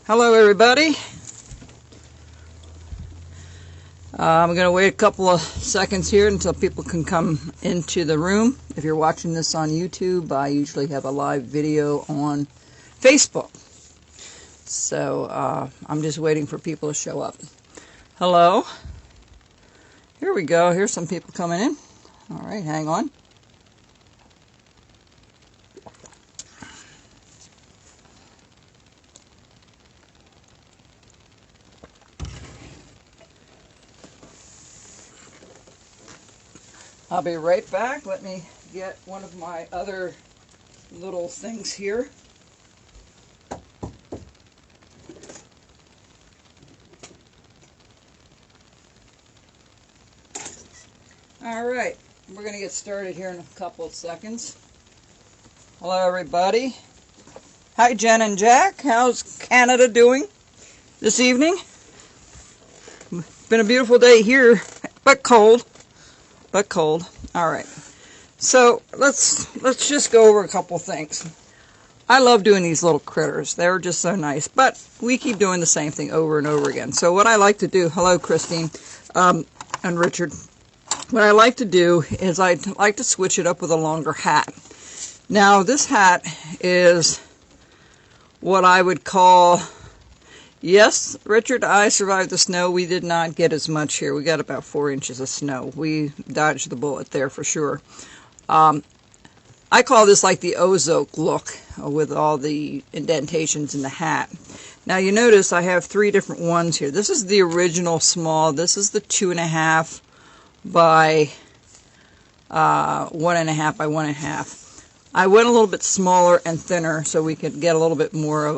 Hello everybody. I'm going to wait a couple of seconds here until people can come into the room. If you're watching this on YouTube, I usually have a live video on Facebook. So I'm just waiting for people to show up. Hello. Here we go. Here's some people coming in. All right, hang on. I'll be right back. Let me get one of my other little things here. All right, we're going to get started here in a couple of seconds. Hello, everybody. Hi, Jen and Jack. How's Canada doing this evening? It's been a beautiful day here, but cold. All right, so let's just go over a couple things. I love doing these little critters. They're just so nice, but we keep doing the same thing over and over again. So what I like to do, hello Christine and Richard, what I like to do is I like to switch it up with a longer hat. Now this hat is what I would call, yes, Richard, I survived the snow. We did not get as much here. We got about 4 inches of snow. We dodged the bullet there for sure. I call this like the Ozark look with all the indentations in the hat. Now you notice I have 3 different ones here. This is the original small. This is the 2.5 by 1.5 by 1.5. I went a little bit smaller and thinner so we could get a little bit more of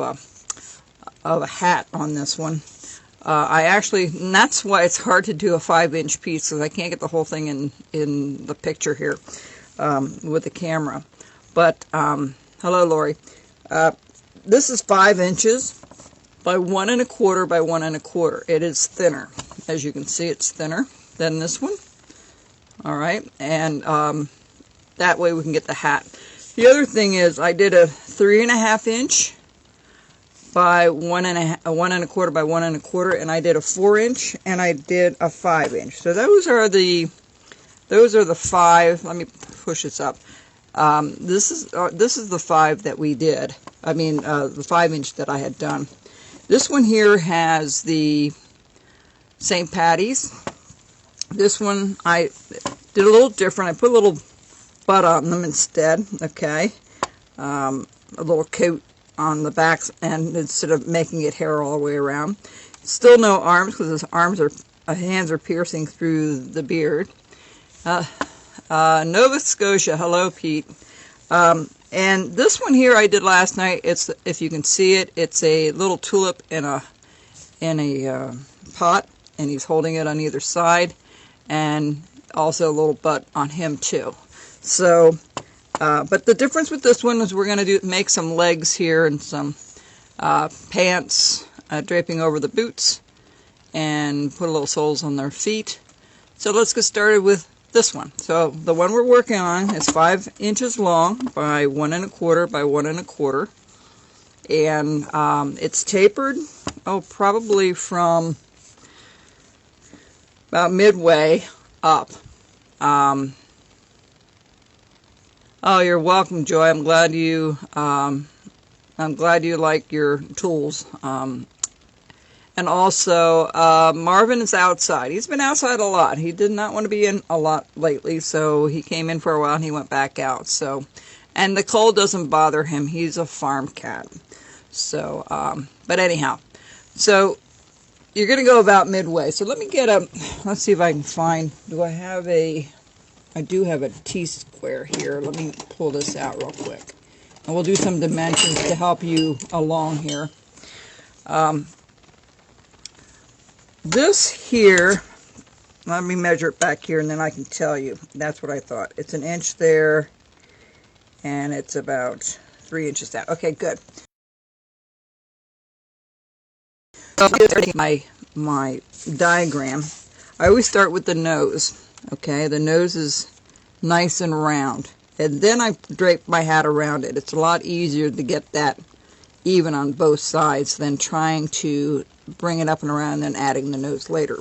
a hat on this one. And that's why it's hard to do a 5-inch piece, because I can't get the whole thing in the picture here with the camera. But hello, Lori. This is 5 inches by 1.25 by 1.25. It is thinner, as you can see. It's thinner than this one. All right, and that way we can get the hat. The other thing is I did a 3.5 inch by 1.25 by 1.25, and I did a 4 inch and I did a 5 inch. So those are the 5. Let me push this up. This is the 5 that we did. I mean the 5 inch that I had done. This one here has the St. Patty's. This one I did a little different. I put a little butt on them instead. Okay, a little coat on the back end instead of making it hair all the way around. Still no arms, because his hands are piercing through the beard. Nova Scotia, hello Pete. And this one here I did last night. It's, if you can see it, it's a little tulip in a pot, and he's holding it on either side, and also a little butt on him too. So but the difference with this one is we're going to make some legs here and some pants draping over the boots, and put a little soles on their feet. So let's get started with this one. So the one we're working on is 5 inches long by 1.25 by 1.25, and it's tapered, probably from about midway up. Oh, you're welcome, Joy. I'm glad you like your tools. And also, Marvin is outside. He's been outside a lot. He did not want to be in a lot lately, so he came in for a while and he went back out. So, and the cold doesn't bother him. He's a farm cat. So, but anyhow, so you're going to go about midway. So let me get let's see if I can find, I do have a T-square here. Let me pull this out real quick. And we'll do some dimensions to help you along here. This here, let me measure it back here and then I can tell you. That's what I thought. It's 1 inch there, and it's about 3 inches out. Okay, good. My diagram, I always start with the nose. Okay, the nose is nice and round, and then I drape my hat around it. It's a lot easier to get that even on both sides than trying to bring it up and around and then adding the nose later.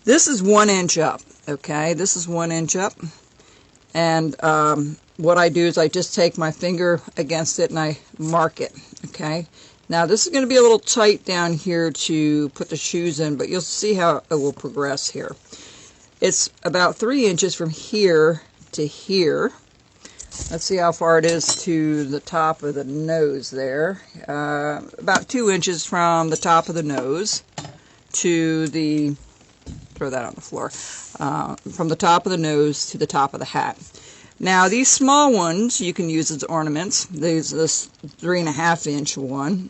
This is 1 inch up, okay? This is 1 inch up. And what I do is I just take my finger against it and I mark it, okay? Now this is going to be a little tight down here to put the shoes in, but you'll see how it will progress here. It's about 3 inches from here to here. Let's see how far it is to the top of the nose there. About 2 inches from the top of the nose to the, throw that on the floor, from the top of the nose to the top of the hat. Now these small ones you can use as ornaments. This 3.5 inch one.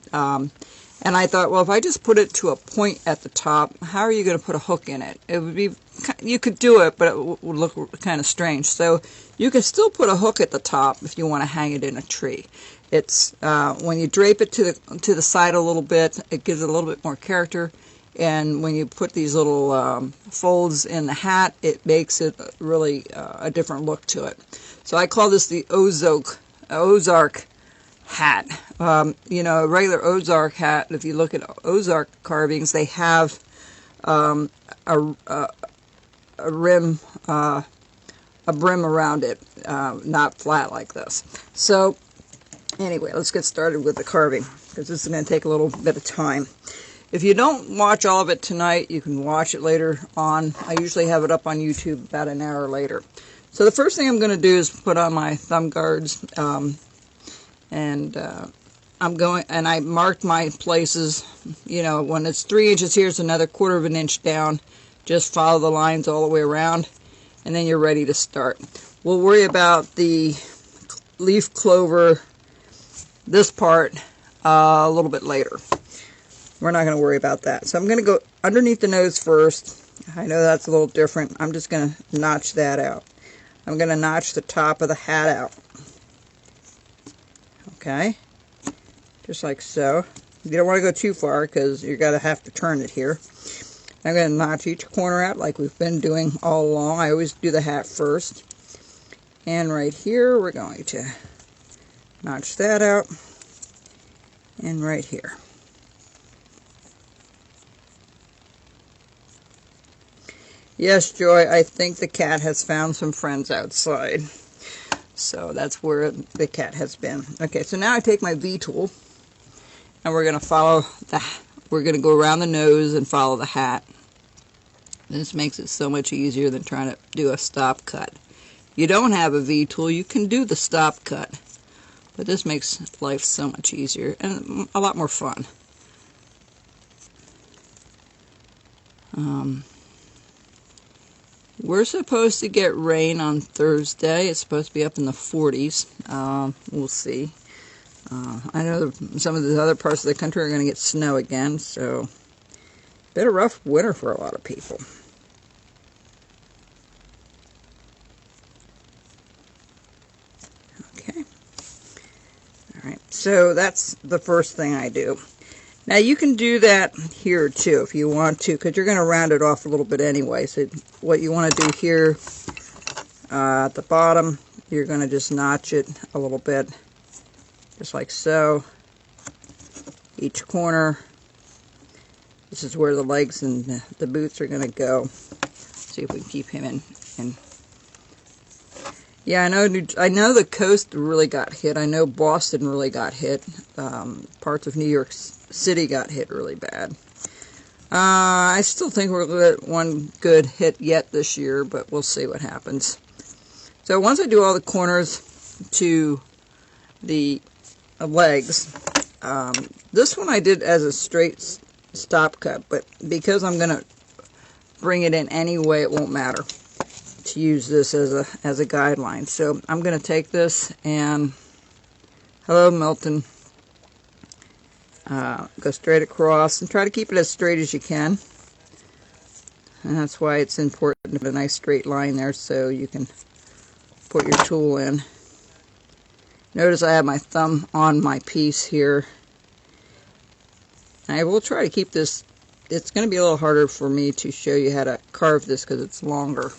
And I thought, well, if I just put it to a point at the top, how are you going to put a hook in it? It would be, you could do it, but it would look kind of strange. So you can still put a hook at the top if you want to hang it in a tree. It's when you drape it to the side a little bit, it gives it a little bit more character. And when you put these little folds in the hat, it makes it really a different look to it. So I call this the Ozark hat. You know, a regular Ozark hat, if you look at Ozark carvings, they have a brim around it, not flat like this. So anyway, let's get started with the carving, because this is going to take a little bit of time. If you don't watch all of it tonight, you can watch it later on. I usually have it up on YouTube about an hour later. So the first thing I'm going to do is put on my thumb guards, and I marked my places. You know, when it's 3 inches here, it's another 1/4 inch down. Just follow the lines all the way around, and then you're ready to start. We'll worry about the leaf clover, this part, a little bit later. We're not going to worry about that. So I'm going to go underneath the nose first. I know that's a little different. I'm just going to notch that out. I'm going to notch the top of the hat out. Okay? Just like so. You don't want to go too far because you're going to have to turn it here. I'm going to notch each corner out like we've been doing all along. I always do the hat first. And right here, we're going to notch that out. And right here. Yes, Joy, I think the cat has found some friends outside. So that's where the cat has been. Okay, so now I take my V-tool, and we're going to we're going to go around the nose and follow the hat. This makes it so much easier than trying to do a stop cut. You don't have a V-tool, you can do the stop cut. But this makes life so much easier and a lot more fun. We're supposed to get rain on Thursday. It's supposed to be up in the 40s. We'll see. I know some of the other parts of the country are going to get snow again, so a bit of rough winter for a lot of people. Okay. All right. So that's the first thing I do. Now you can do that here too if you want to, because you're going to round it off a little bit anyway. So what you want to do here at the bottom, you're going to just notch it a little bit, just like so. Each corner. This is where the legs and the boots are going to go. See if we can keep him in. Yeah, I know the coast really got hit. I know Boston really got hit. Parts of New York City got hit really bad. I still think we're going to get one good hit yet this year, but we'll see what happens. So once I do all the corners to the legs, this one I did as a straight stop cut, but because I'm going to bring it in anyway, it won't matter to use this as a guideline. So I'm going to take this and, hello Milton, go straight across and try to keep it as straight as you can. And that's why it's important to have a nice straight line there so you can put your tool in. Notice I have my thumb on my piece here. I will try to keep this. It's going to be a little harder for me to show you how to carve this because it's longer.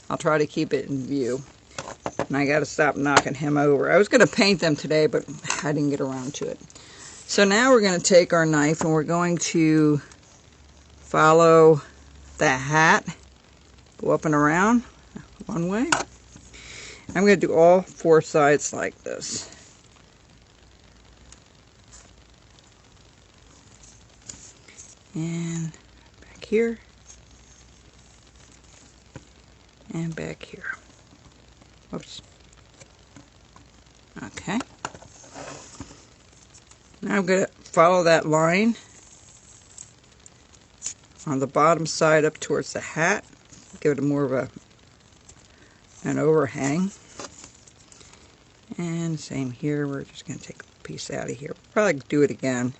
I'll try to keep it in view. And I got to stop knocking him over. I was going to paint them today, but I didn't get around to it. So now we're going to take our knife and we're going to follow the hat, go up and around one way. I'm going to do all 4 sides like this. And back here. And back here. Whoops. Okay. Now I'm going to follow that line on the bottom side up towards the hat. Give it more of an overhang. And same here. We're just going to take a piece out of here. We'll probably do it again.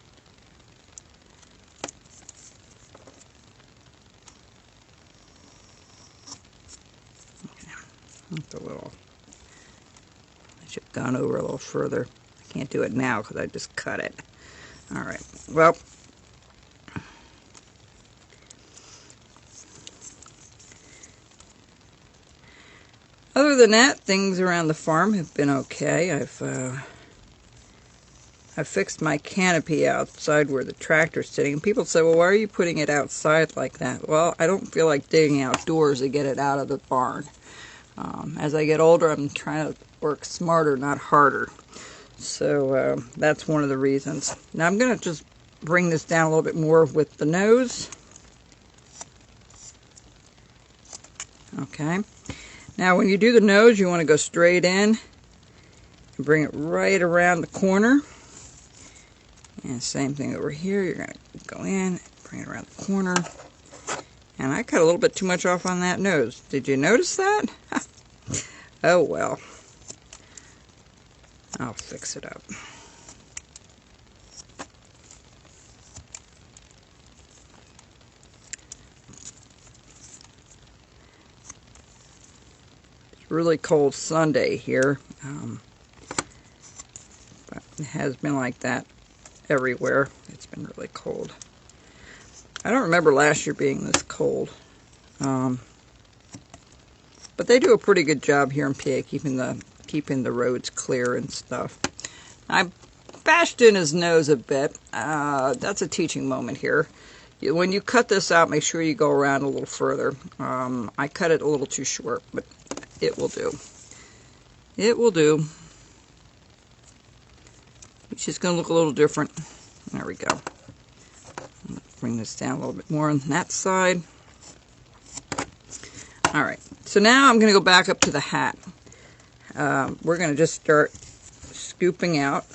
It's a little, I should have gone over a little further. I can't do it now because I just cut it. Alright, well, other than that, things around the farm have been okay. I've fixed my canopy outside where the tractor's sitting. And people say, well, why are you putting it outside like that? Well, I don't feel like digging outdoors to get it out of the barn. As I get older, I'm trying to work smarter, not harder. So that's one of the reasons. Now I'm going to just bring this down a little bit more with the nose. Okay. Now when you do the nose, you want to go straight in and bring it right around the corner. And same thing over here. You're going to go in, bring it around the corner. And I cut a little bit too much off on that nose. Did you notice that? Oh well. I'll fix it up. It's really cold Sunday here. But it has been like that everywhere. It's been really cold. I don't remember last year being this cold. But they do a pretty good job here in PA keeping the roads clear and stuff. I bashed in his nose a bit. That's a teaching moment here. When you cut this out, make sure you go around a little further. I cut it a little too short, but it will do. It will do. It's just going to look a little different. There we go. Bring this down a little bit more on that side. Alright, so now I'm going to go back up to the hat. We're going to just start scooping out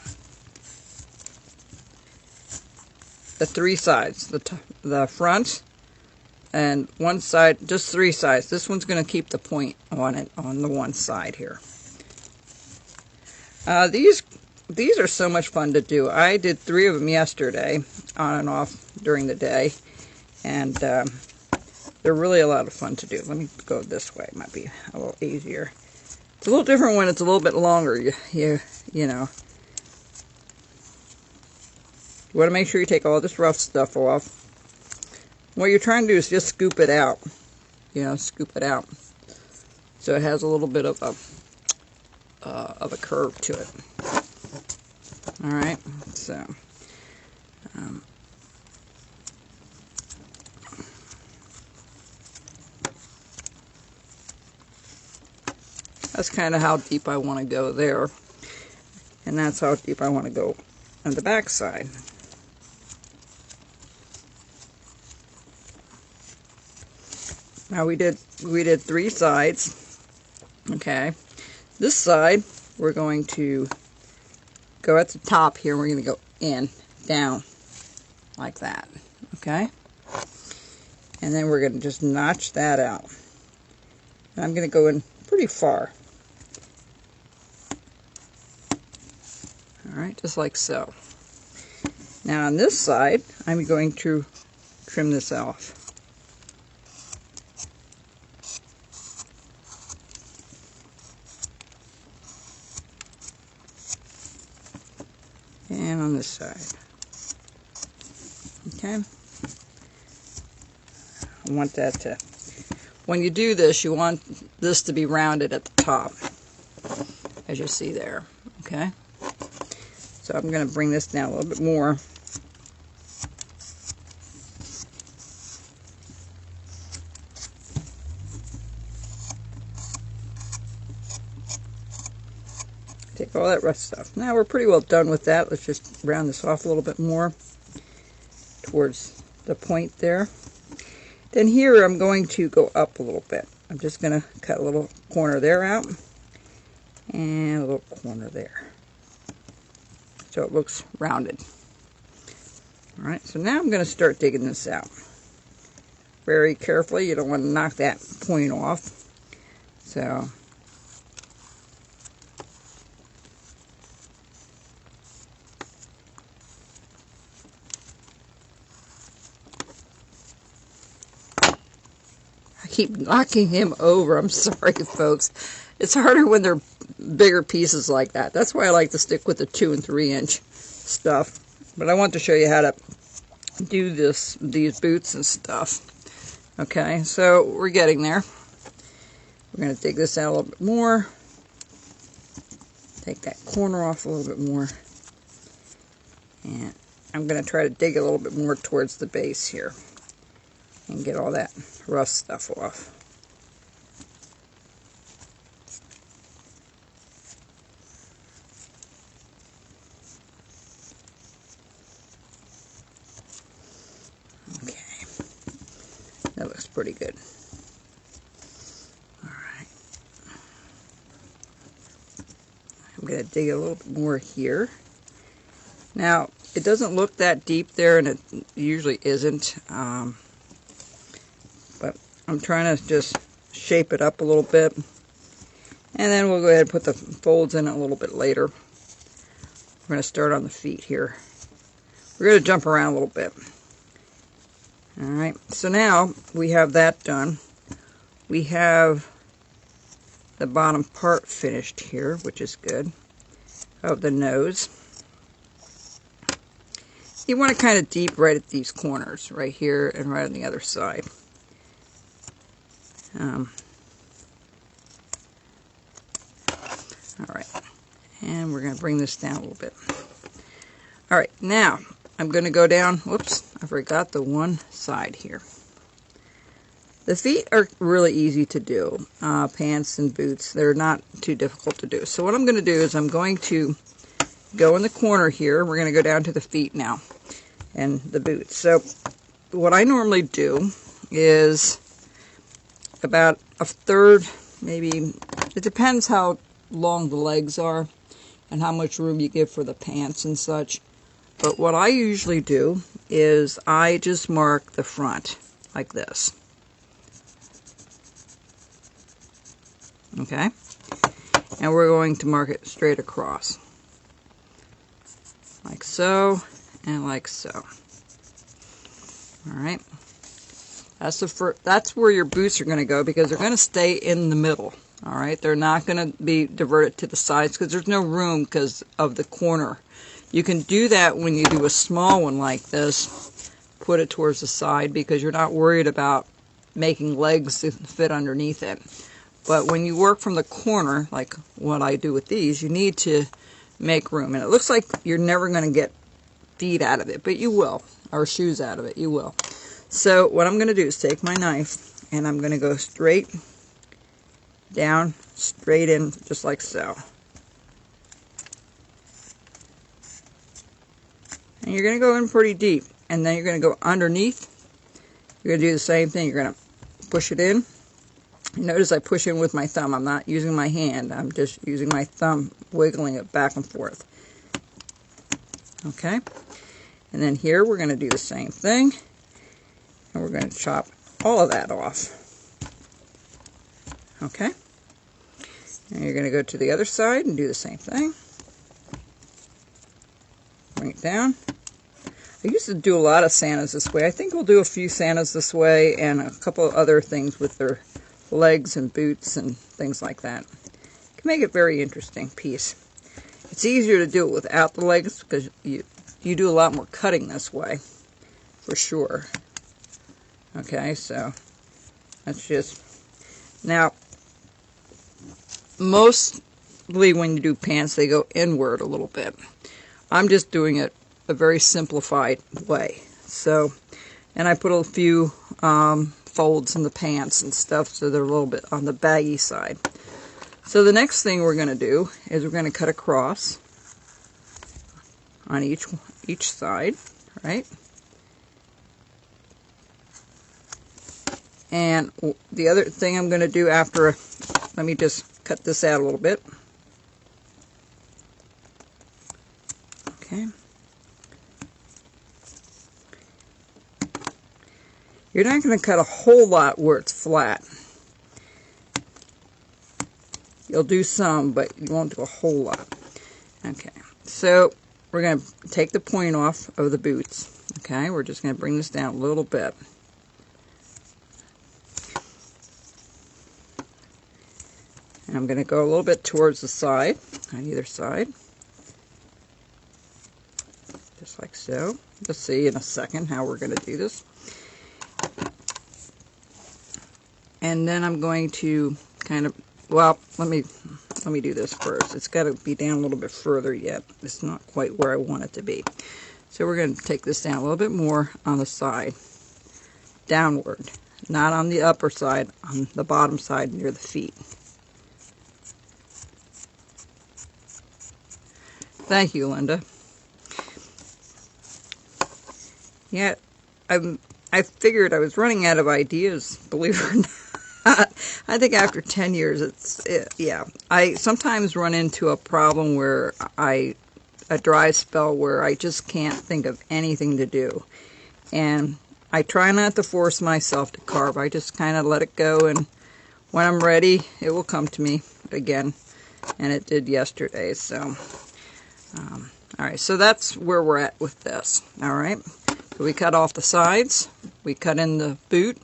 the 3 sides. The front and one side, just 3 sides. This one's going to keep the point on it on the one side here. These are so much fun to do. I did 3 of them yesterday, on and off during the day, and they're really a lot of fun to do. Let me go this way. It might be a little easier. It's a little different when it's a little bit longer. You know. You want to make sure you take all this rough stuff off. What you're trying to do is just scoop it out. You know, scoop it out. So it has a little bit of a curve to it. Alright, so that's kind of how deep I want to go there. And that's how deep I want to go on the back side. Now we did 3 sides. Okay. This side we're going to go at the top here. We're going to go in, down, like that. Okay. And then we're going to just notch that out. And I'm going to go in pretty far. Alright, just like so. Now on this side, I'm going to trim this off. And on this side. Okay. I want that to, when you do this, you want this to be rounded at the top, as you see there. Okay. So I'm going to bring this down a little bit more. Take all that rough stuff. Now we're pretty well done with that. Let's just round this off a little bit more towards the point there. Then here I'm going to go up a little bit. I'm just going to cut a little corner there out and a little corner there, so it looks rounded. Alright, so now I'm going to start digging this out. Very carefully, you don't want to knock that point off. So I keep knocking him over. I'm sorry, folks. It's harder when they're bigger pieces like that. That's why I like to stick with the 2 and 3 inch stuff. But I want to show you how to do these boots and stuff. Okay, so we're getting there. We're going to dig this out a little bit more. Take that corner off a little bit more. And I'm going to try to dig a little bit more towards the base here and get all that rough stuff off. Okay, that looks pretty good. Alright, I'm going to dig a little bit more here. Now, it doesn't look that deep there, and it usually isn't. But I'm trying to just shape it up a little bit. And then we'll go ahead and put the folds in a little bit later. We're going to start on the feet here. We're going to jump around a little bit. Alright, so now we have that done. We have the bottom part finished here, which is good, of the nose. You want to kind of deep right at these corners, right here and right on the other side. Alright, and we're going to bring this down a little bit. Alright, now I'm going to go down, whoops, I forgot the one side here. The feet are really easy to do, pants and boots, they're not too difficult to do. So what I'm going to do is I'm going to go in the corner here, we're going to go down to the feet now, and the boots. So what I normally do is about a third, maybe, it depends how long the legs are and how much room you give for the pants and such. But what I usually do is I just mark the front like this. Okay? And we're going to mark it straight across. Like so, and like so. Alright? That's where your boots are going to go, because they're going to stay in the middle. Alright? They're not going to be diverted to the sides because there's no room because of the corner. You can do that when you do a small one like this. Put it towards the side because you're not worried about making legs to fit underneath it. But when you work from the corner, like what I do with these, you need to make room. And it looks like you're never going to get feet out of it, but you will. Or shoes out of it, you will. So what I'm going to do is take my knife and I'm going to go straight down, straight in, just like so. And you're going to go in pretty deep, and then you're going to go underneath. You're going to do the same thing. You're going to push it in. Notice I push in with my thumb. I'm not using my hand. I'm just using my thumb, wiggling it back and forth. Okay? And then here we're going to do the same thing. And we're going to chop all of that off. Okay? And you're going to go to the other side and do the same thing. Bring it down. I used to do a lot of Santas this way. I think we'll do a few Santas this way and a couple of other things with their legs and boots and things like that. It can make it a very interesting piece. It's easier to do it without the legs because you do a lot more cutting this way, for sure. Okay, so that's just... Now, mostly when you do pants, they go inward a little bit. I'm just doing it a very simplified way. So, and I put a few folds in the pants and stuff so they're a little bit on the baggy side. So the next thing we're going to do is we're going to cut across on each side, right? And the other thing I'm going to do after, let me just cut this out a little bit. Okay. You're not going to cut a whole lot where it's flat. You'll do some, but you won't do a whole lot. Okay, so we're going to take the point off of the boots. Okay, we're just going to bring this down a little bit. And I'm going to go a little bit towards the side, on either side. Just like so. You'll see in a second how we're going to do this. And then I'm going to kind of, well, let me do this first. It's got to be down a little bit further yet. It's not quite where I want it to be. So we're going to take this down a little bit more on the side, downward, not on the upper side, on the bottom side near the feet. Thank you, Linda. Yeah, I figured I was running out of ideas, believe it or not. I think after 10 years, yeah. I sometimes run into a problem where a dry spell where I just can't think of anything to do. And I try not to force myself to carve. I just kind of let it go, and when I'm ready, it will come to me again. And it did yesterday, so... Alright, so that's where we're at with this. Alright, so we cut off the sides, we cut in the boot.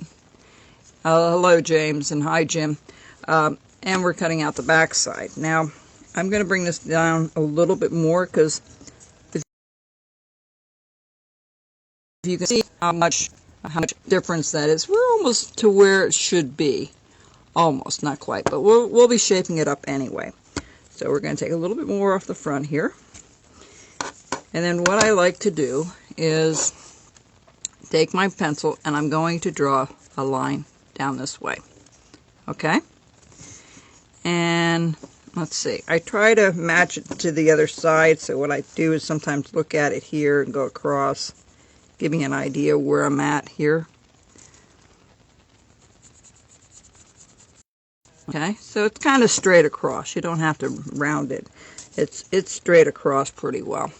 Hello, James, and hi, Jim. And we're cutting out the back side. Now, I'm going to bring this down a little bit more because if you can see how much difference that is, we're almost to where it should be. Almost, not quite, but we'll be shaping it up anyway. So we're going to take a little bit more off the front here. And then what I like to do is take my pencil and I'm going to draw a line down this way. Okay? And let's see. I try to match it to the other side, so what I do is sometimes look at it here and go across, give me an idea where I'm at here. Okay? So it's kind of straight across. You don't have to round it. It's straight across pretty well.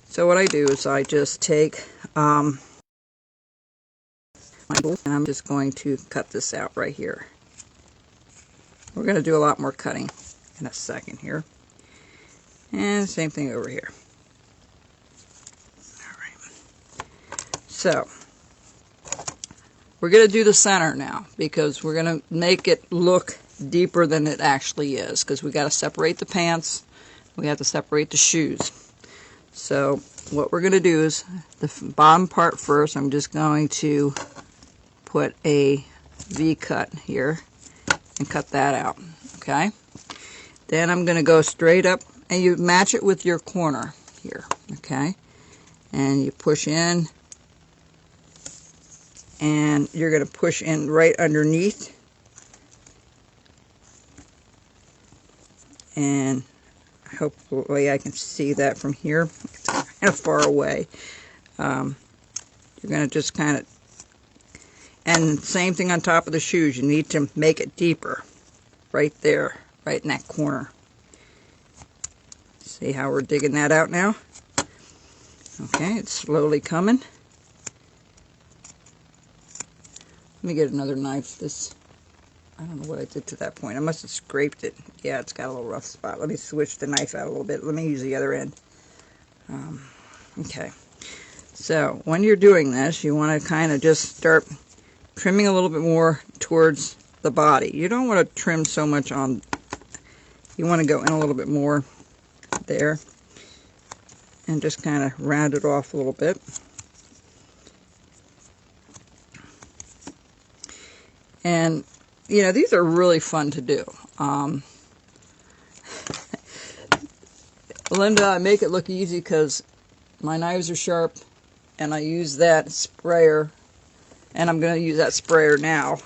So what I do is I just take my tool and I'm just going to cut this out right here. We're going to do a lot more cutting in a second here. And same thing over here. Alright. So, we're going to do the center now because we're going to make it look deeper than it actually is because we got to separate the pants, we have to separate the shoes. So what we're going to do is the bottom part first. I'm just going to put a V-cut here and cut that out. Okay. Then I'm going to go straight up and you match it with your corner here. Okay. And you push in and you're going to push in right underneath. And hopefully I can see that from here. It's kind of far away. You're going to just kind of, and same thing on top of the shoes. You need to make it deeper. Right there, right in that corner. See how we're digging that out now? Okay, it's slowly coming. Let me get another knife. I don't know what I did to that point. I must have scraped it. Yeah, it's got a little rough spot. Let me switch the knife out a little bit. Let me use the other end. Okay. So, when you're doing this, you want to kind of just start trimming a little bit more towards the body. You don't want to trim so much on... You want to go in a little bit more there. And just kind of round it off a little bit. And... you know, these are really fun to do. Linda, I make it look easy because my knives are sharp and I use that sprayer, and I'm going to use that sprayer now.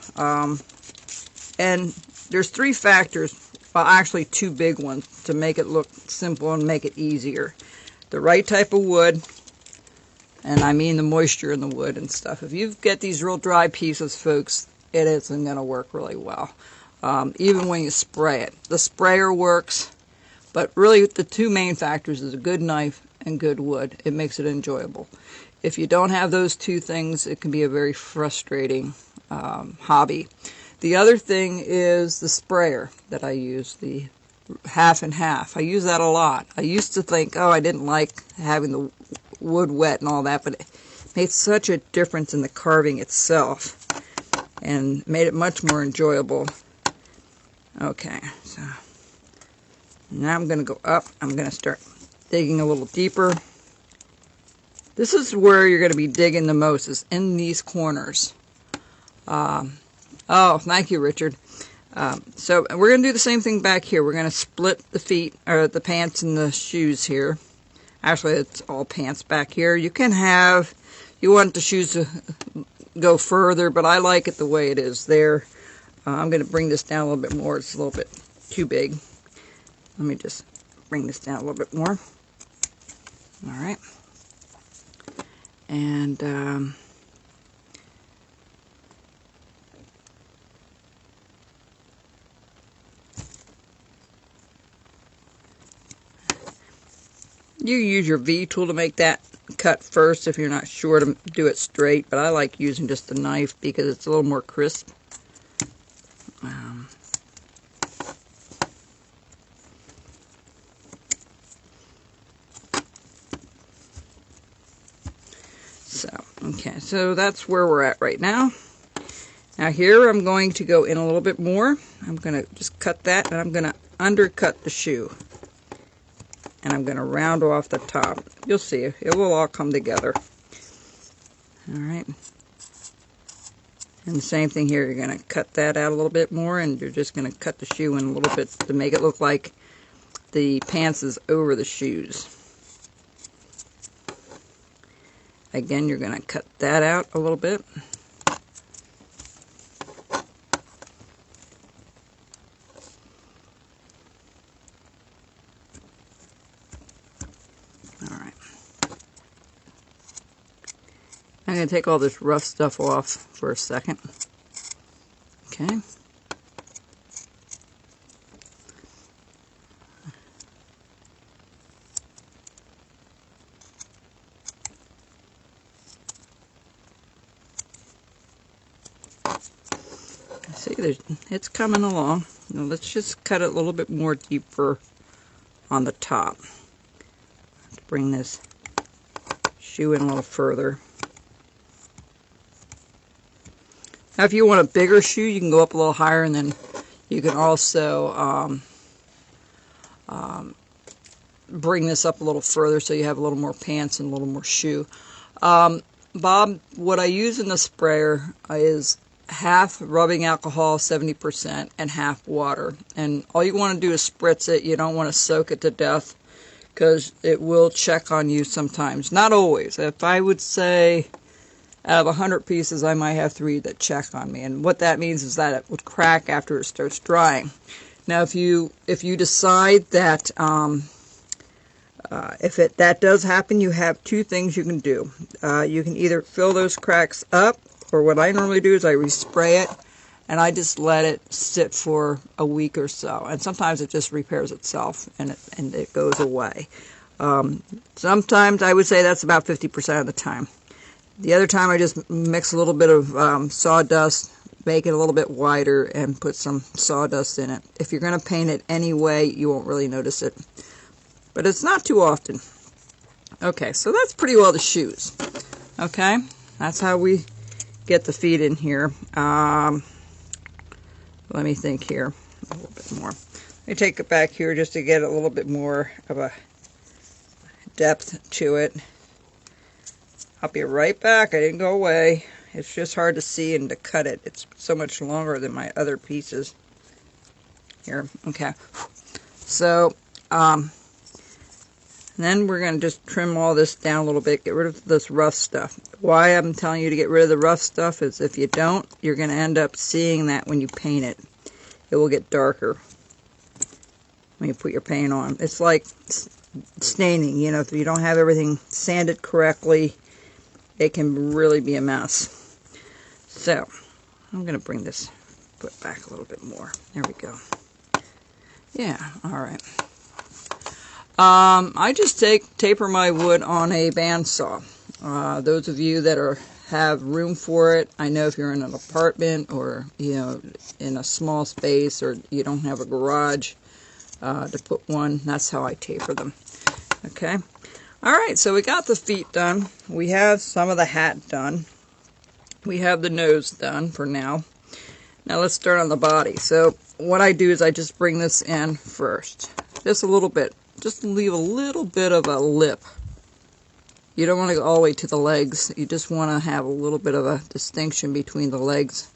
And there's 3 factors, well actually 2 big ones, to make it look simple and make it easier. The right type of wood, and I mean the moisture in the wood and stuff. If you get these real dry pieces, folks, it isn't going to work really well. Even when you spray it. The sprayer works, but really the 2 main factors is a good knife and good wood. It makes it enjoyable. If you don't have those 2 things, it can be a very frustrating hobby. The other thing is the sprayer that I use, the half and half. I use that a lot. I used to think, oh, I didn't like having the wood wet and all that, but it made such a difference in the carving itself and made it much more enjoyable. Okay, so now I'm going to go up. I'm going to start digging a little deeper. This is where you're going to be digging the most, is in these corners. Oh, thank you, Richard. So we're going to do the same thing back here. We're going to split the feet, or the pants and the shoes here. Actually, it's all pants back here. You can have, you want the shoes to go further, but I like it the way it is there. I'm going to bring this down a little bit more. It's a little bit too big. Let me just bring this down a little bit more. All right. And you use your V tool to make that cut first if you're not sure to do it straight, but I like using just a knife because it's a little more crisp. Okay, so that's where we're at right now. Now here I'm going to go in a little bit more. I'm going to just cut that, and I'm going to undercut the shoe. And I'm going to round off the top. You'll see, it will all come together. Alright. And the same thing here, you're going to cut that out a little bit more, and you're just going to cut the shoe in a little bit to make it look like the pants is over the shoes. Again, you're going to cut that out a little bit. Alright. I'm going to take all this rough stuff off for a second. Okay. See, it's coming along. Now let's just cut it a little bit more deeper on the top. Let's bring this shoe in a little further. Now if you want a bigger shoe, you can go up a little higher, and then you can also bring this up a little further so you have a little more pants and a little more shoe. Bob, what I use in the sprayer is half rubbing alcohol, 70%, and half water. And all you want to do is spritz it. You don't want to soak it to death because it will check on you sometimes. Not always. If I would say out of 100 pieces, I might have 3 that check on me. And what that means is that it would crack after it starts drying. Now, if you decide that that does happen, you have 2 things you can do. You can either fill those cracks up, or what I normally do is I respray it, and I just let it sit for a week or so. And sometimes it just repairs itself, and it goes away. Sometimes I would say that's about 50% of the time. The other time I just mix a little bit of sawdust, make it a little bit wider, and put some sawdust in it. If you're going to paint it anyway, you won't really notice it. But it's not too often. Okay, so that's pretty well the shoes. Okay, that's how we get the feet in here. Let me think here a little bit more. Let me take it back here just to get a little bit more of a depth to it. I'll be right back. I didn't go away. It's just hard to see and to cut it. It's so much longer than my other pieces. Here, okay. So, And then we're going to just trim all this down a little bit, get rid of this rough stuff. Why I'm telling you to get rid of the rough stuff is if you don't, you're going to end up seeing that when you paint it. It will get darker when you put your paint on. It's like staining, you know, if you don't have everything sanded correctly, it can really be a mess. So, I'm going to bring this foot back a little bit more. There we go. Yeah, alright. I just taper my wood on a bandsaw. Those of you that have room for it, I know if you're in an apartment or, you know, in a small space or you don't have a garage to put one, that's how I taper them. Okay. Alright, so we got the feet done. We have some of the hat done. We have the nose done for now. Now let's start on the body. So what I do is I just bring this in first. Just a little bit. Just leave a little bit of a lip. You don't want to go all the way to the legs. You just want to have a little bit of a distinction between the legs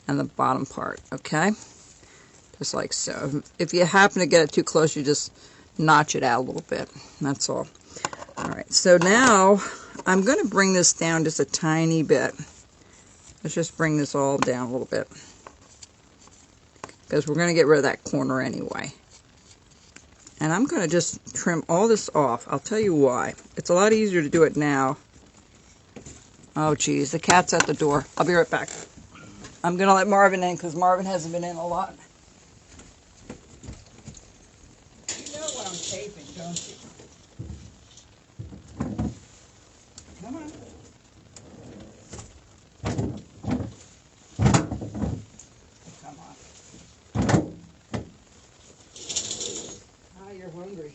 and the bottom part. Okay? Just like so. If you happen to get it too close, you just notch it out a little bit. That's all. Alright, so now I'm going to bring this down just a tiny bit. Let's just bring this all down a little bit. Because we're going to get rid of that corner anyway. And I'm going to just trim all this off. I'll tell you why. It's a lot easier to do it now. Oh, geez. The cat's at the door. I'll be right back. I'm going to let Marvin in because Marvin hasn't been in a lot. You know what I'm taping, don't you? Come on. Come on. Ah, you're hungry.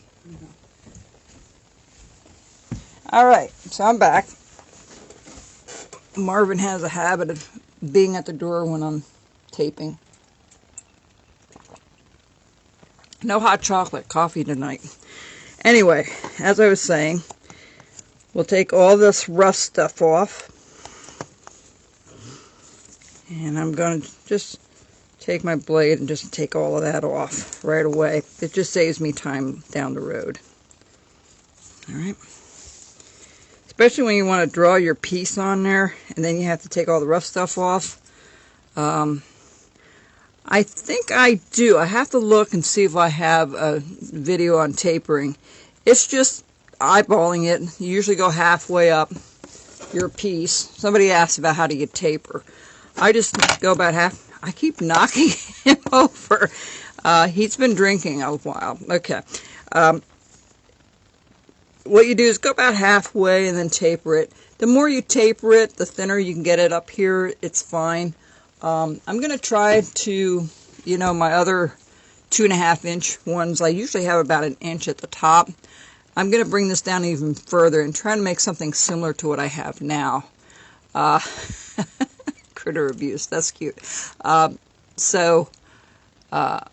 Alright, so I'm back. Marvin has a habit of being at the door when I'm taping. No hot chocolate, coffee tonight. Anyway, as I was saying, we'll take all this rough stuff off. And I'm going to just take my blade and just take all of that off right away. It just saves me time down the road. Alright. Especially when you want to draw your piece on there and then you have to take all the rough stuff off. I think I do. I have to look and see if I have a video on tapering. It's just eyeballing it. You usually go halfway up your piece. Somebody asked about how do you taper. I just go about half. I keep knocking him over. He's been drinking a while. Okay. What you do is go about halfway and then taper it. The more you taper it, the thinner you can get it up here. It's fine. I'm going to try to, you know, my other 2.5 inch ones, I usually have about 1 inch at the top. I'm going to bring this down even further and try to make something similar to what I have now. Critter abuse, that's cute.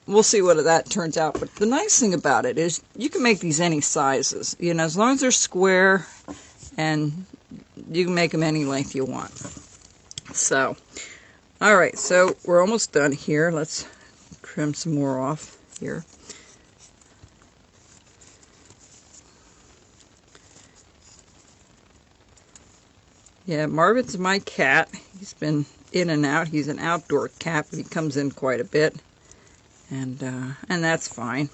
We'll see what that turns out. But the nice thing about it is you can make these any sizes. You know, as long as they're square, and you can make them any length you want. So, alright, so we're almost done here. Let's trim some more off here. Yeah, Marvin's my cat. He's been in and out. He's an outdoor cat, but he comes in quite a bit. And that's fine.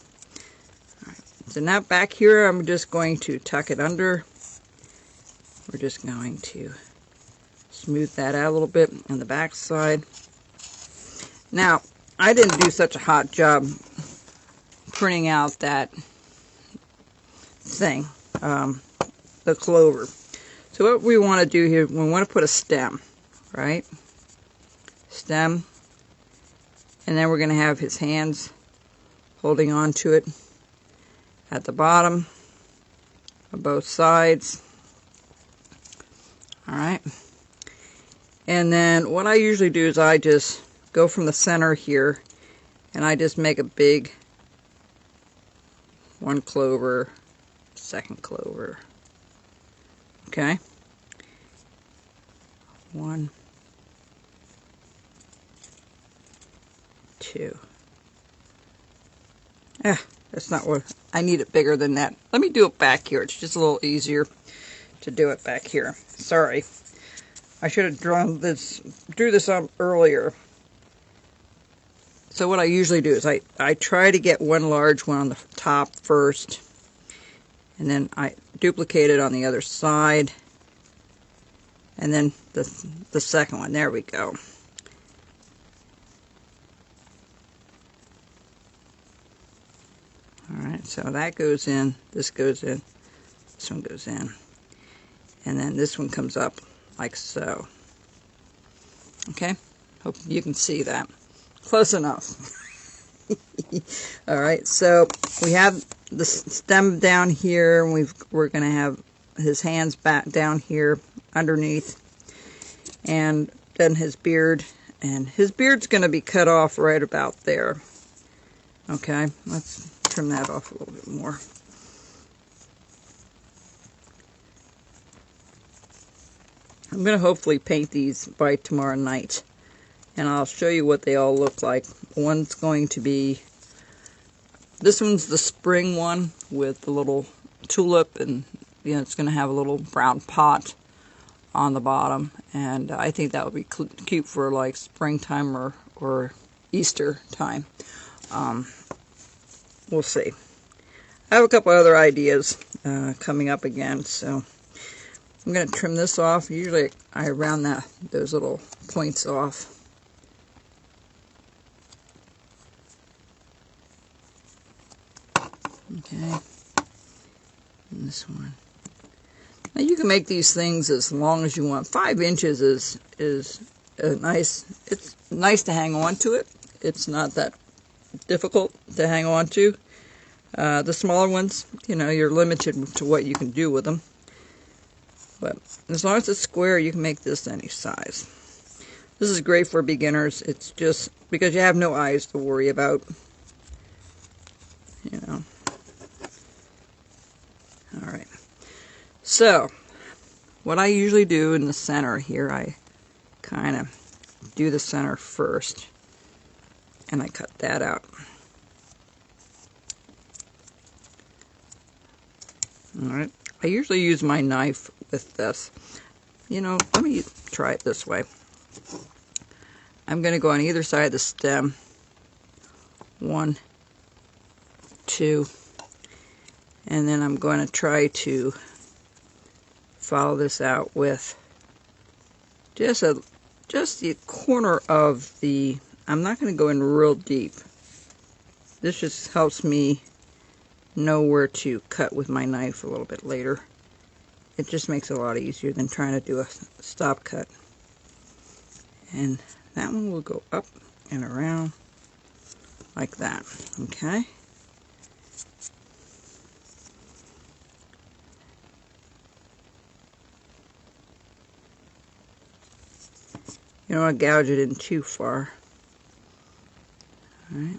All right. So now back here, I'm just going to tuck it under. We're just going to smooth that out a little bit on the back side. Now, I didn't do such a hot job printing out that thing, the clover. So what we want to do here, we want to put a stem, right? Stem. And then we're going to have his hands holding on to it at the bottom of both sides. Alright. And then what I usually do is I just go from the center here and I just make a big one clover, second clover. Okay. 1, 2. That's not what I need it bigger than that. Let me do it back here. It's just a little easier to do it back here. Sorry. I should have drew this up earlier. So what I usually do is I try to get one large one on the top first, and then I duplicate it on the other side, and then the second one. There we go. Alright, so that goes in, this goes in, this one goes in, and then this one comes up like so. Okay, hope you can see that. Close enough. Alright, so we have the stem down here, and we're going to have his hands back down here underneath, and then his beard, and his beard's going to be cut off right about there. Okay, let's trim that off a little bit more. I'm going to hopefully paint these by tomorrow night, and I'll show you what they all look like. One's going to be, this one's the spring one with the little tulip, and you know, it's going to have a little brown pot on the bottom, and I think that would be cute for like springtime or Easter time. We'll see. I have a couple other ideas coming up again, so I'm going to trim this off. Usually I round those little points off. Okay, and this one. Now you can make these things as long as you want. 5 inches is a nice. It's nice to hang on to it. It's not that difficult to hang on to. The smaller ones, you know, you're limited to what you can do with them. But as long as it's square, you can make this any size. This is great for beginners. It's just because you have no eyes to worry about. You know. Alright. So, what I usually do in the center here, I kind of do the center first. And I cut that out. Alright. I usually use my knife with this. You know, let me try it this way. I'm going to go on either side of the stem. 1, 2. And then I'm going to try to follow this out with just the corner of the, I'm not going to go in real deep. This just helps me know where to cut with my knife a little bit later. It just makes it a lot easier than trying to do a stop cut. And that one will go up and around like that. Okay. You don't want to gouge it in too far. Alright.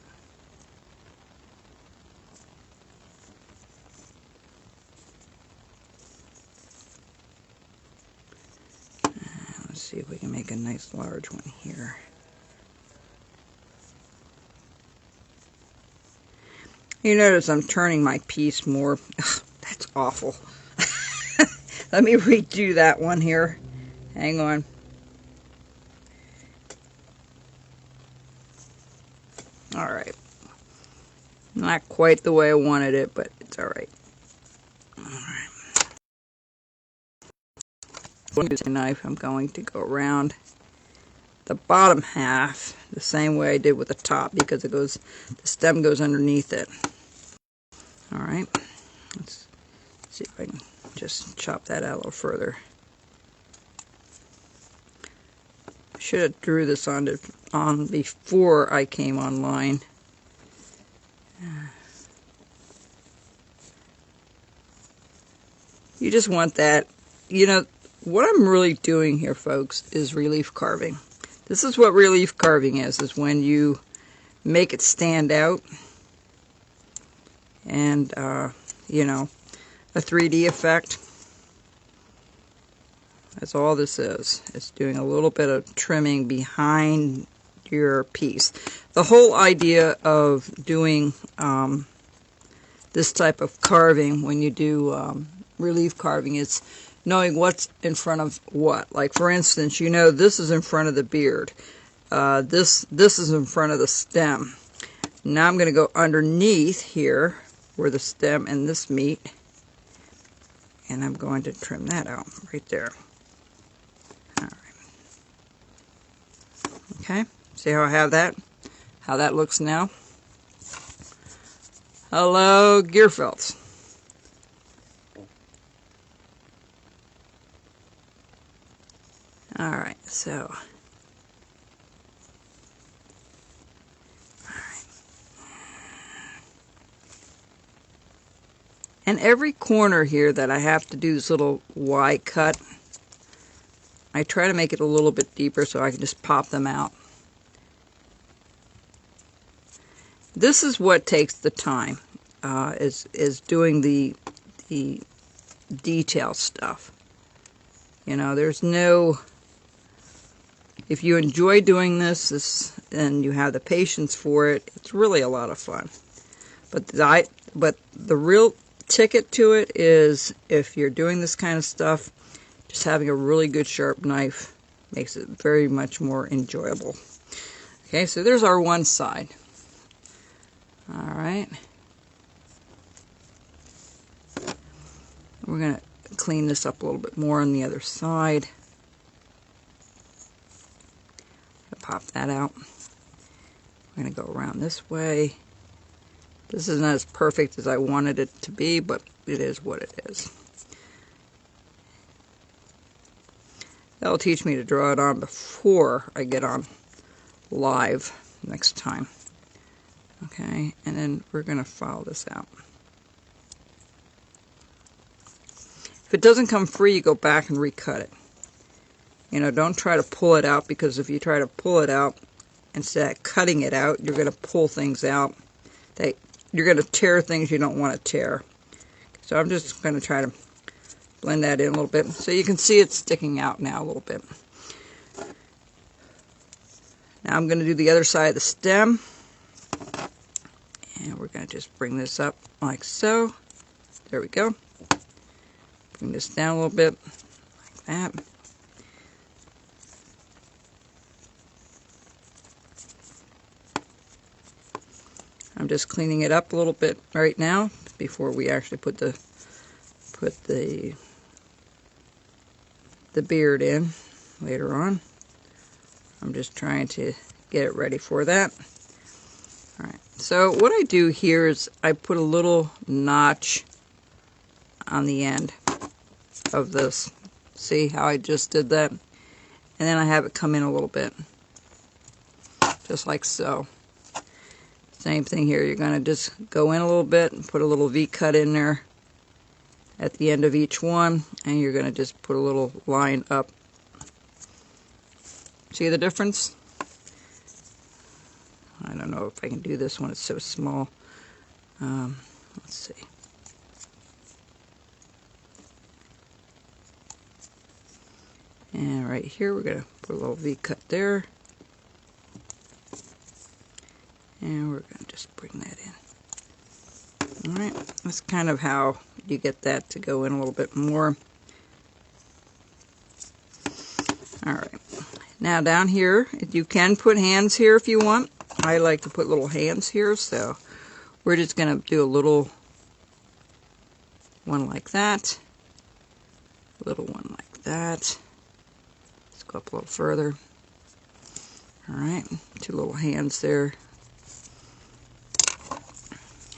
Let's see if we can make a nice large one here. You notice I'm turning my piece more. Ugh, that's awful. Let me redo that one here. Hang on. Alright. Not quite the way I wanted it, but it's alright. Alright. With a knife, I'm going to go around the bottom half the same way I did with the top, because the stem goes underneath it. Alright. Let's see if I can just chop that out a little further. I should have drew this on before I came online. You just want that. You know, what I'm really doing here, folks, is relief carving. This is what relief carving is when you make it stand out. And, you know, a 3D effect. That's all this is. It's doing a little bit of trimming behind your piece. The whole idea of doing this type of carving when you do relief carving. It's knowing what's in front of what. Like for instance, you know this is in front of the beard. This is in front of the stem. Now I'm going to go underneath here where the stem and this meet, and I'm going to trim that out right there. All right. Okay, see how I have that? How that looks now? Hello, Gearfelds. All right, so. And every corner here that I have to do this little Y cut, I try to make it a little bit deeper so I can just pop them out. This is what takes the time, is doing the detail stuff. You know, there's no, if you enjoy doing this and you have the patience for it, it's really a lot of fun. But the real ticket to it is, if you're doing this kind of stuff, just having a really good sharp knife makes it very much more enjoyable. Okay, so there's our one side. All right. We're going to clean this up a little bit more on the other side. Pop that out. We're going to go around this way. This isn't as perfect as I wanted it to be, but it is what it is. That'll teach me to draw it on before I get on live next time. Okay, and then we're going to file this out. If it doesn't come free, you go back and recut it. You know, don't try to pull it out, because if you try to pull it out instead of cutting it out, you're going to pull things out that you're going to tear things you don't want to tear. So I'm just going to try to blend that in a little bit. So you can see it's sticking out now a little bit. Now I'm going to do the other side of the stem. And we're going to just bring this up like so. There we go. Bring this down a little bit like that. I'm just cleaning it up a little bit right now before we actually put the beard in later on. I'm just trying to get it ready for that. All right. So what I do here is I put a little notch on the end of this. See how I just did that? And then I have it come in a little bit, just like so. Same thing here. You're going to just go in a little bit and put a little V-cut in there at the end of each one, and you're going to just put a little line up. See the difference? I don't know if I can do this one. It's so small. Let's see. And right here, we're going to put a little V-cut there. And we're going to just bring that in. Alright, that's kind of how you get that to go in a little bit more. Alright, now down here, you can put hands here if you want. I like to put little hands here, so we're just going to do a little one like that. A little one like that. Let's go up a little further. Alright, two little hands there.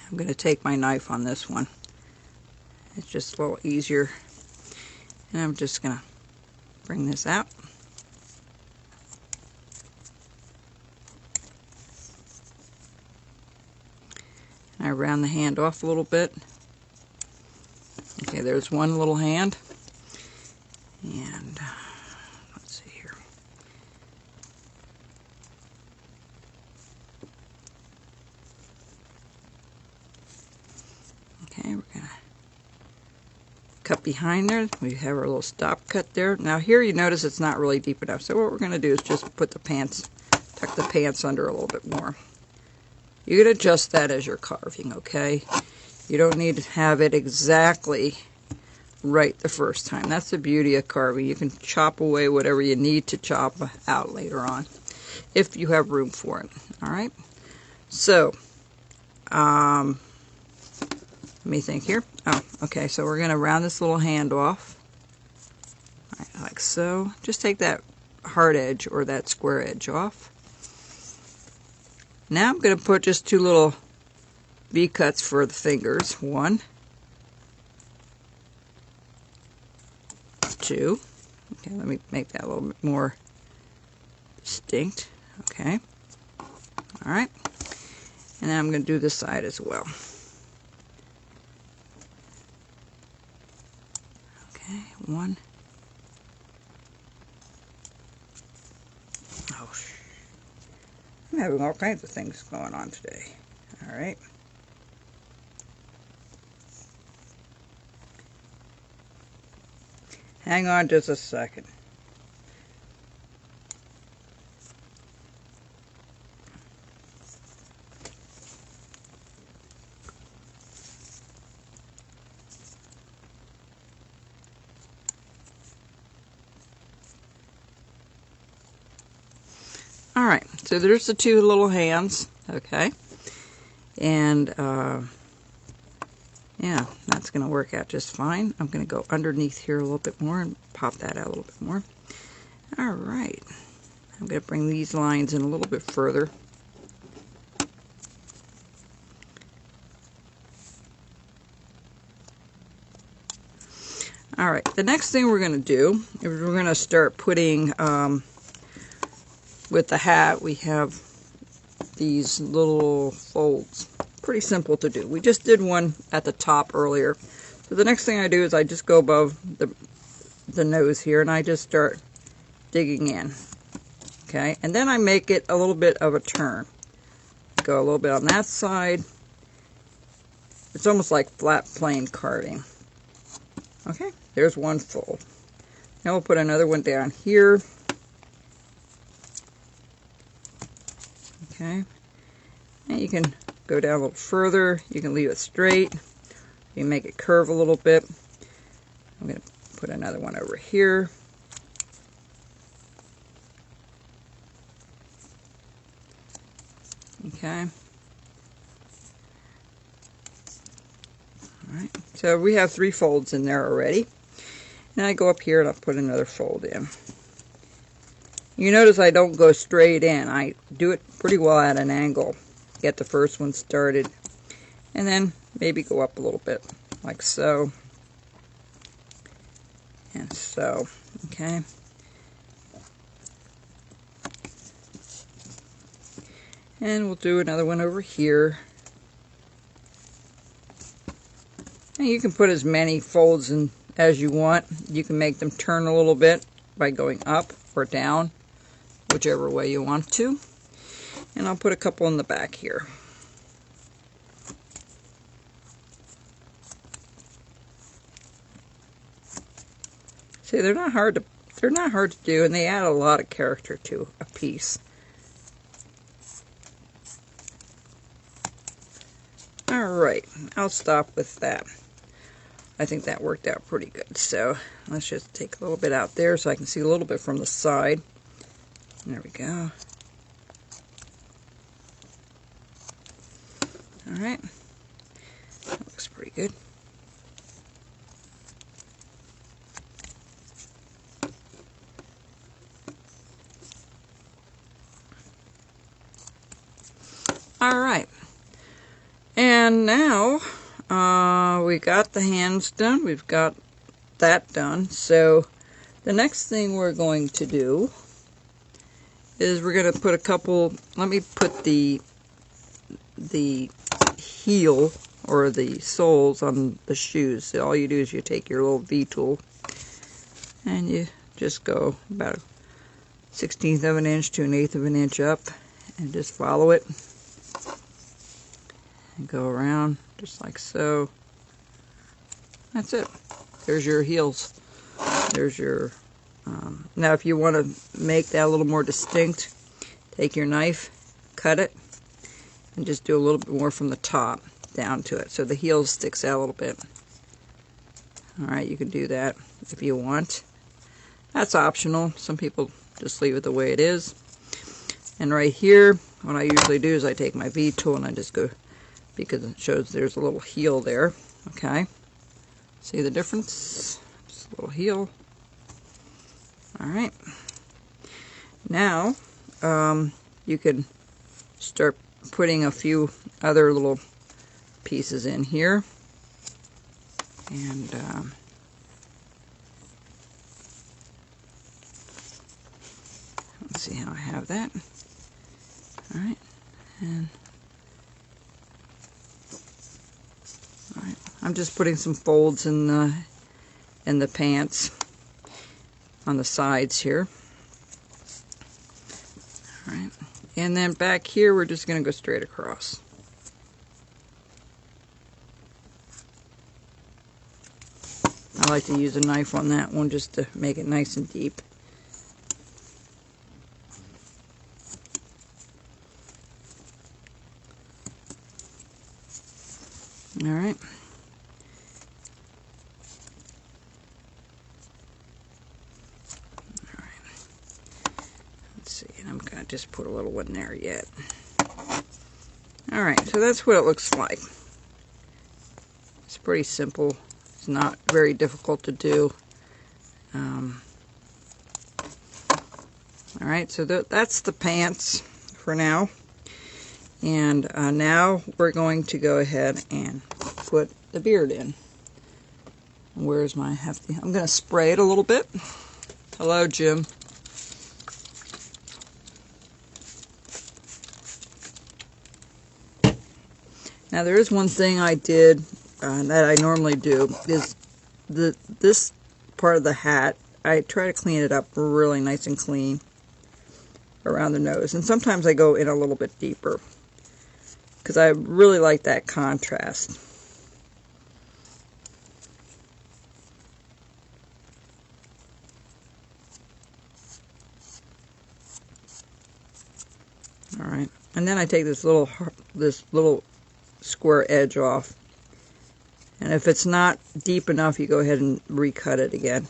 I'm going to take my knife on this one. It's just a little easier. And I'm just going to bring this out. And I round the hand off a little bit. Okay, there's one little hand. And let's see here. Okay, we're going to cut behind there. We have our little stop cut there. Now here you notice it's not really deep enough. So what we're going to do is just put the pants, tuck the pants under a little bit more. You can adjust that as you're carving, okay? You don't need to have it exactly right the first time. That's the beauty of carving. You can chop away whatever you need to chop out later on, if you have room for it. All right. So, let me think here. Oh, okay. So we're going to round this little hand off, right, like so. Just take that hard edge or that square edge off. Now I'm going to put just 2 little V-cuts for the fingers. 1, 2. Okay, let me make that a little bit more distinct. Okay. All right. And then I'm going to do this side as well. Okay, 1. Oh, I'm having all kinds of things going on today. All right. Hang on just a second. All right, so there's the 2 little hands, okay, and yeah, that's going to work out just fine. I'm going to go underneath here a little bit more and pop that out a little bit more. All right, I'm going to bring these lines in a little bit further. All right, the next thing we're going to do is we're going to start putting, with the hat, we have these little folds. Pretty simple to do. We just did one at the top earlier. So the next thing I do is I just go above the nose here and I just start digging in. Okay, and then I make it a little bit of a turn. Go a little bit on that side. It's almost like flat plane carving. Okay, there's one fold. Now we'll put another one down here. Okay, and you can go down a little further. You can leave it straight. You can make it curve a little bit. I'm going to put another one over here. Okay. All right. So we have 3 folds in there already. And I go up here and I'll put another fold in. You notice I don't go straight in. I do it pretty well at an angle. Get the first one started. And then maybe go up a little bit, like so. And so, okay. And we'll do another one over here. And you can put as many folds in as you want. You can make them turn a little bit by going up or down, whichever way you want to. And I'll put a couple in the back here. See, they're not hard to do, and they add a lot of character to a piece. All right, I'll stop with that. I think that worked out pretty good. So let's just take a little bit out there so I can see a little bit from the side. There we go. All right, that looks pretty good. All right, and now we got the hands done. We've got that done. So the next thing we're going to do is we're going to put a couple. Let me put the heel or the soles on the shoes. So all you do is you take your little V tool and you just go about a 1/16 of an inch to 1/8 of an inch up and just follow it and go around just like so. That's it. There's your heels. There's your now if you want to make that a little more distinct, take your knife, cut it, and just do a little bit more from the top. down to it, so the heel sticks out a little bit. Alright, you can do that if you want. That's optional. Some people just leave it the way it is. And right here, what I usually do is I take my V tool and I just go, because it shows there's a little heel there. Okay, see the difference? Just a little heel. Alright, now you can start putting a few other little pieces in here. And let's see how I have that. Alright, and alright, I'm just putting some folds in the pants on the sides here. Alright, and then back here we're just going to go straight across. I like to use a knife on that one just to make it nice and deep. Alright. Alright. Let's see, and I'm going to just put a little one there yet. Alright, so that's what it looks like. It's pretty simple. Not very difficult to do. Alright, so that's the pants for now. And now we're going to go ahead and put the beard in. Where's my hefty? I'm going to spray it a little bit. Hello, Jim. Now there is one thing I did that I normally do is this part of the hat, I try to clean it up really nice and clean around the nose, and sometimes I go in a little bit deeper because I really like that contrast. Alright, and then I take this little square edge off. And if it's not deep enough, you go ahead and recut it again.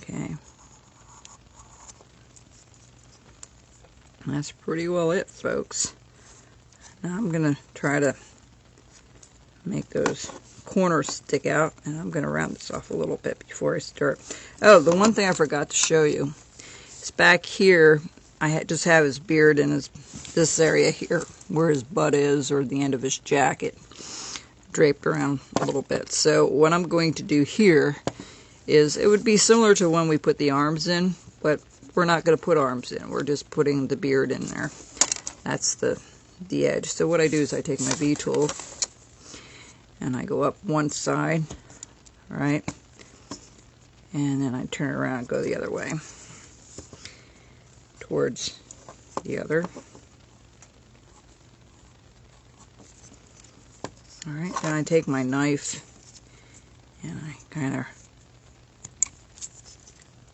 Okay. That's pretty well it, folks. Now I'm going to try to make those corners stick out, and I'm going to round this off a little bit before I start. Oh, the one thing I forgot to show you is back here. I just have his beard in this area here, where his butt is, or the end of his jacket, draped around a little bit. So what I'm going to do here is, it would be similar to when we put the arms in, but we're not going to put arms in. We're just putting the beard in there. That's the edge. So what I do is I take my V tool and I go up one side, right, and then I turn it around and go the other way towards the other. Alright, then I take my knife and I kind of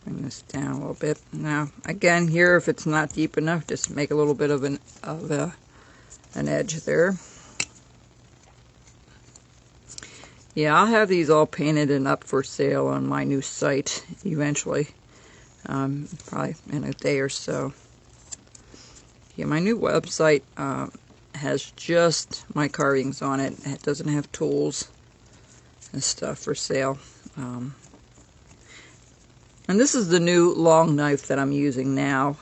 bring this down a little bit. Now, again, here, if it's not deep enough, just make a little bit of an edge there. Yeah, I'll have these all painted and up for sale on my new site eventually. Probably in a day or so. Yeah, my new website has just my carvings on it. It doesn't have tools and stuff for sale. And this is the new long knife that I'm using now.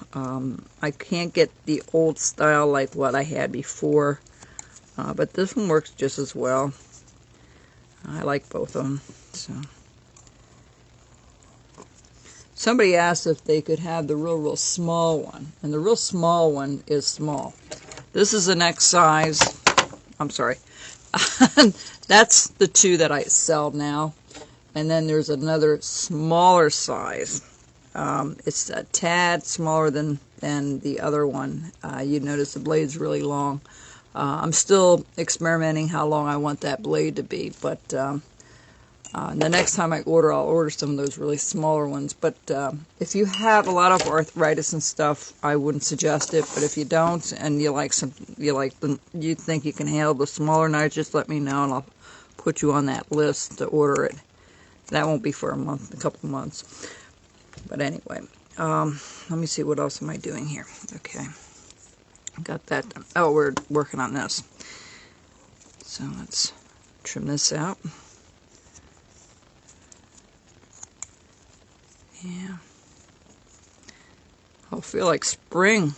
I can't get the old style like what I had before, but this one works just as well. I like both of them. So. Somebody asked if they could have the real small one, and the real small one is small. This is the next size. I'm sorry. That's the two that I sell now. And then there's another smaller size. It's a tad smaller than the other one. You notice the blade's really long. I'm still experimenting how long I want that blade to be, but The next time I order, I'll order some of those really smaller ones. But if you have a lot of arthritis and stuff, I wouldn't suggest it. But if you don't, and you think you can handle the smaller knives, just let me know, and I'll put you on that list to order it. That won't be for a month, a couple months. But anyway, let me see, what else am I doing here? Okay, got that done. Oh, we're working on this. So let's trim this out. Yeah. I'll feel like spring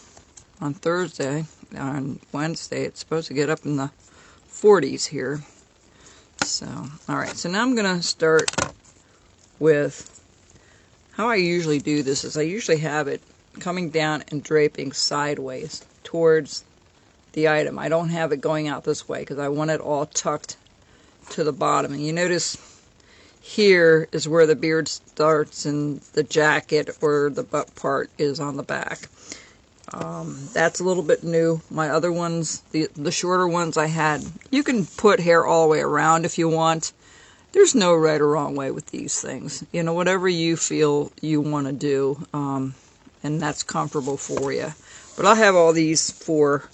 on Thursday. On Wednesday, it's supposed to get up in the 40s here. So, alright, so now I'm going to start with how I usually do this. Is I usually have it coming down and draping sideways towards the item. I don't have it going out this way because I want it all tucked to the bottom. And you notice here is where the beard starts and the jacket or the butt part is on the back. That's a little bit new. My other ones, the shorter ones I had, you can put hair all the way around if you want. There's no right or wrong way with these things. You know, whatever you feel you want to do, and that's comfortable for you. But I'll have all these four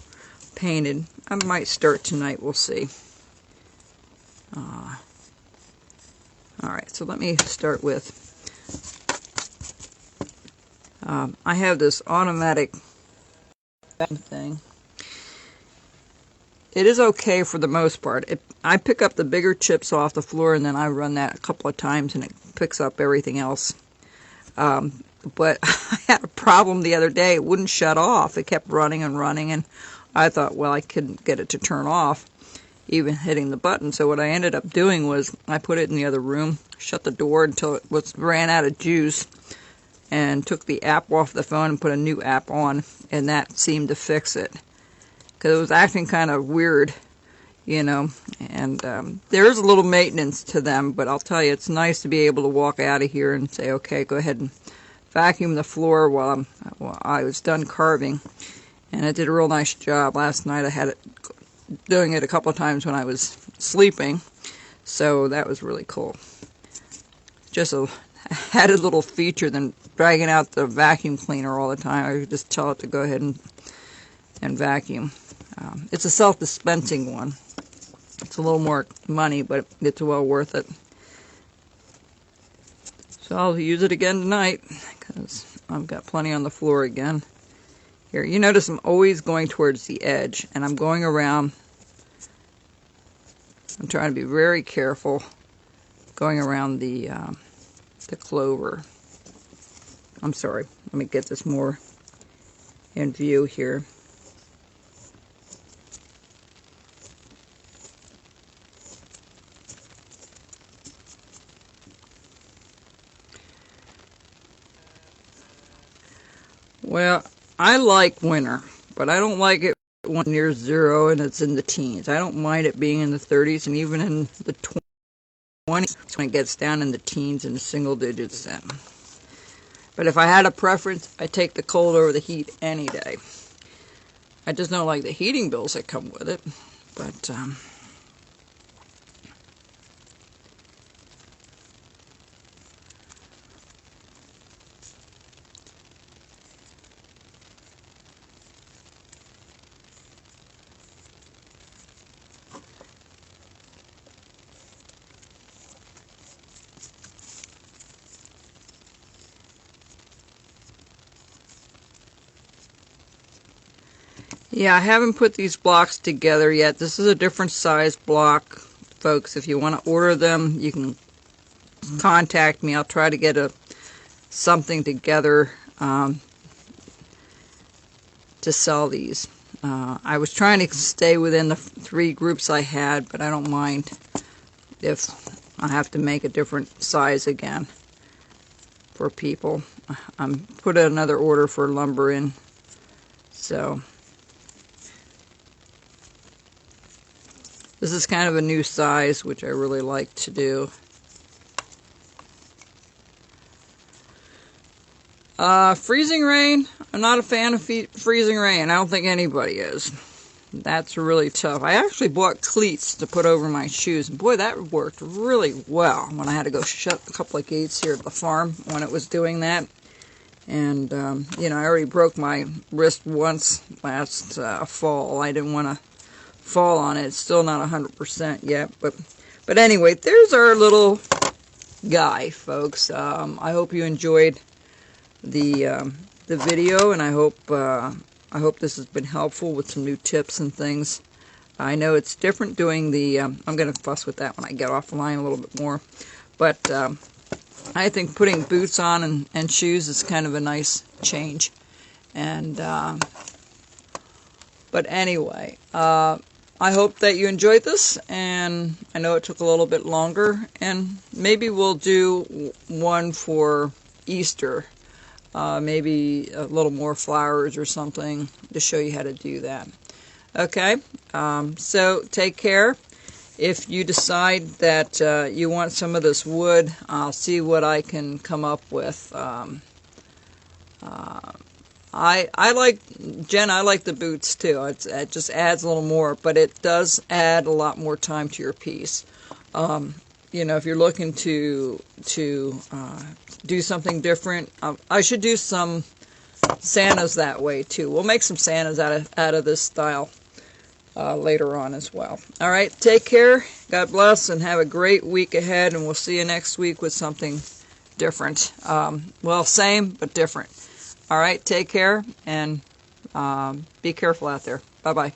painted. I might start tonight, we'll see. Alright, so let me start with, I have this automatic thing. It is okay for the most part. I pick up the bigger chips off the floor and then I run that a couple of times and it picks up everything else. But I had a problem the other day. It wouldn't shut off. It kept running and running, and I thought, well, I couldn't get it to turn off, even hitting the button. So what I ended up doing was I put it in the other room, shut the door until it ran out of juice, and took the app off the phone and put a new app on, and that seemed to fix it. Because it was acting kind of weird, you know, and there is a little maintenance to them, but I'll tell you, it's nice to be able to walk out of here and say, okay, go ahead and vacuum the floor while I was done carving. And it did a real nice job. Last night I had it doing it a couple of times when I was sleeping, so that was really cool. Just a added little feature than dragging out the vacuum cleaner all the time. I could just tell it to go ahead and vacuum. It's a self-dispensing one. It's a little more money, but it's well worth it. So I'll use it again tonight because I've got plenty on the floor again. Here, you notice I'm always going towards the edge, and I'm going around. I'm trying to be very careful going around the clover. I'm sorry, let me get this more in view here. Well, I like winter, but I don't like it when near zero and it's in the teens. I don't mind it being in the 30s and even in the 20s when it gets down in the teens and the single digits then. But if I had a preference, I'd take the cold over the heat any day. I just don't like the heating bills that come with it. But yeah, I haven't put these blocks together yet. This is a different size block, folks. If you want to order them, you can contact me. I'll try to get something together to sell these. I was trying to stay within the 3 groups I had, but I don't mind if I have to make a different size again for people. I'm put another order for lumber in, so this is kind of a new size, which I really like to do. Freezing rain. I'm not a fan of freezing rain. I don't think anybody is. That's really tough. I actually bought cleats to put over my shoes, and boy, that worked really well when I had to go shut a couple of gates here at the farm when it was doing that. And, you know, I already broke my wrist once last fall. I didn't want to fall on it. It's still not 100% yet. But anyway, there's our little guy, folks. I hope you enjoyed the video, and I hope this has been helpful with some new tips and things. I know it's different doing the, I'm going to fuss with that when I get off the line a little bit more. But I think putting boots on and shoes is kind of a nice change. And but anyway, I hope that you enjoyed this, and I know it took a little bit longer, and maybe we'll do one for Easter. Maybe a little more flowers or something to show you how to do that. Okay, so take care. If you decide that you want some of this wood, I'll see what I can come up with. I like, Jen, I like the boots too. It just adds a little more, but it does add a lot more time to your piece. You know, if you're looking to do something different, I should do some Santas that way too. We'll make some Santas out of this style later on as well. All right, take care. God bless, and have a great week ahead. And we'll see you next week with something different. Well, same but different. All right, take care, and be careful out there. Bye bye.